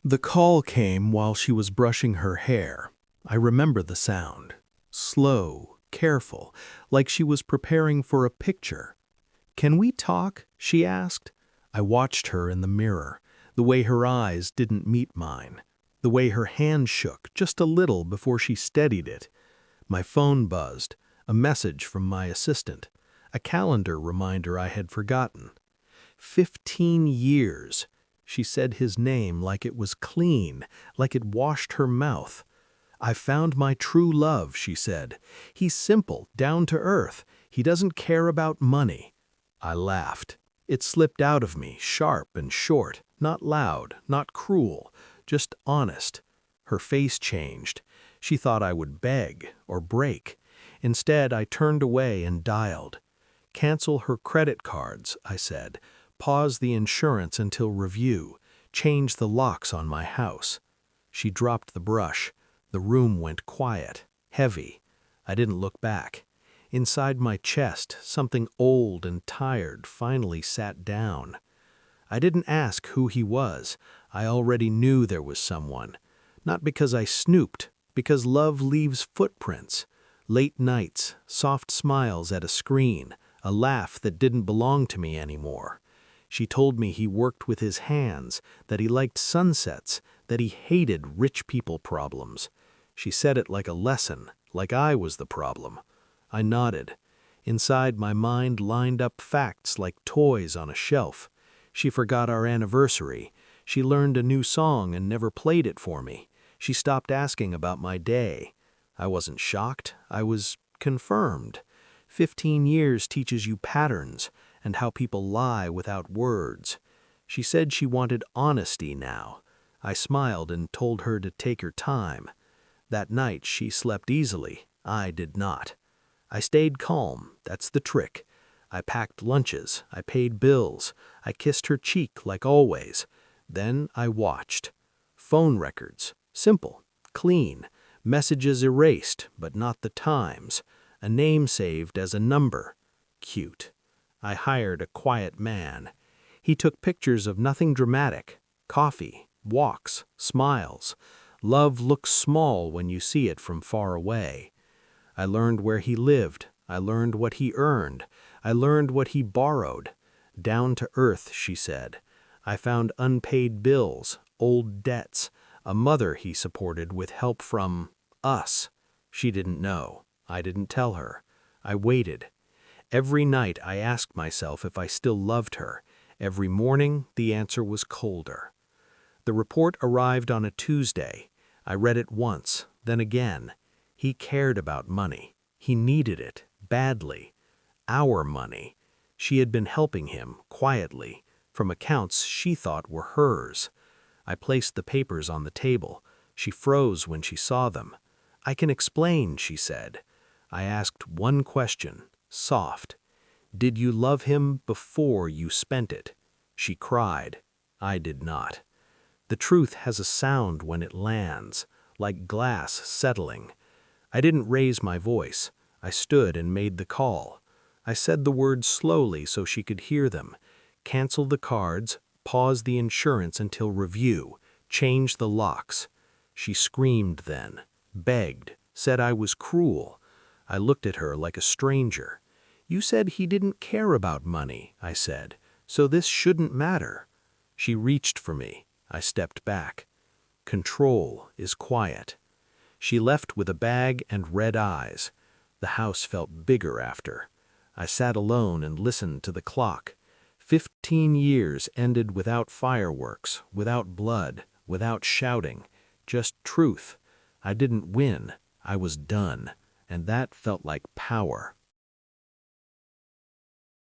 The call came while she was brushing her hair. I remember the sound. Slow, careful, like she was preparing for a picture. "Can we talk?" she asked. I watched her in the mirror, the way her eyes didn't meet mine, the way her hand shook just a little before she steadied it. My phone buzzed, a message from my assistant, a calendar reminder I had forgotten. 15 years. She said his name like it was clean, like it washed her mouth. "I found my true love," she said. "He's simple, down to earth. He doesn't care about money." I laughed. It slipped out of me, sharp and short, not loud, not cruel, just honest. Her face changed. She thought I would beg or break. Instead, I turned away and dialed. "Cancel her credit cards," I said. "Pause the insurance until review. Change the locks on my house." She dropped the brush. The room went quiet, heavy. I didn't look back. Inside my chest, something old and tired finally sat down. I didn't ask who he was. I already knew there was someone. Not because I snooped, because love leaves footprints. Late nights, soft smiles at a screen, a laugh that didn't belong to me anymore. She told me he worked with his hands, that he liked sunsets, that he hated rich people problems. She said it like a lesson, like I was the problem. I nodded. Inside, my mind lined up facts like toys on a shelf. She forgot our anniversary. She learned a new song and never played it for me. She stopped asking about my day. I wasn't shocked. I was confirmed. 15 years teaches you patterns and how people lie without words. She said she wanted honesty now. I smiled and told her to take her time. That night she slept easily. I did not. I stayed calm. That's the trick. I packed lunches. I paid bills. I kissed her cheek like always. Then I watched. Phone records. Simple. Clean. Messages erased, but not the times. A name saved as a number. Cute. I hired a quiet man. He took pictures of nothing dramatic. Coffee, walks, smiles. Love looks small when you see it from far away. I learned where he lived. I learned what he earned. I learned what he borrowed. Down to earth, she said. I found unpaid bills, old debts, a mother he supported with help from us. She didn't know. I didn't tell her. I waited. Every night I asked myself if I still loved her. Every morning the answer was colder. The report arrived on a Tuesday. I read it once, then again. He cared about money. He needed it, badly. Our money. She had been helping him, quietly, from accounts she thought were hers. I placed the papers on the table. She froze when she saw them. "I can explain," she said. I asked one question, soft. "Did you love him before you spent it?" She cried. I did not. The truth has a sound when it lands, like glass settling. I didn't raise my voice. I stood and made the call. I said the words slowly so she could hear them. Cancel the cards, pause the insurance until review, change the locks. She screamed then, begged, said I was cruel. I looked at her like a stranger. "You said he didn't care about money," I said, "so this shouldn't matter." She reached for me. I stepped back. Control is quiet. She left with a bag and red eyes. The house felt bigger after. I sat alone and listened to the clock. 15 years ended without fireworks, without blood, without shouting, just truth. I didn't win. I was done, and that felt like power.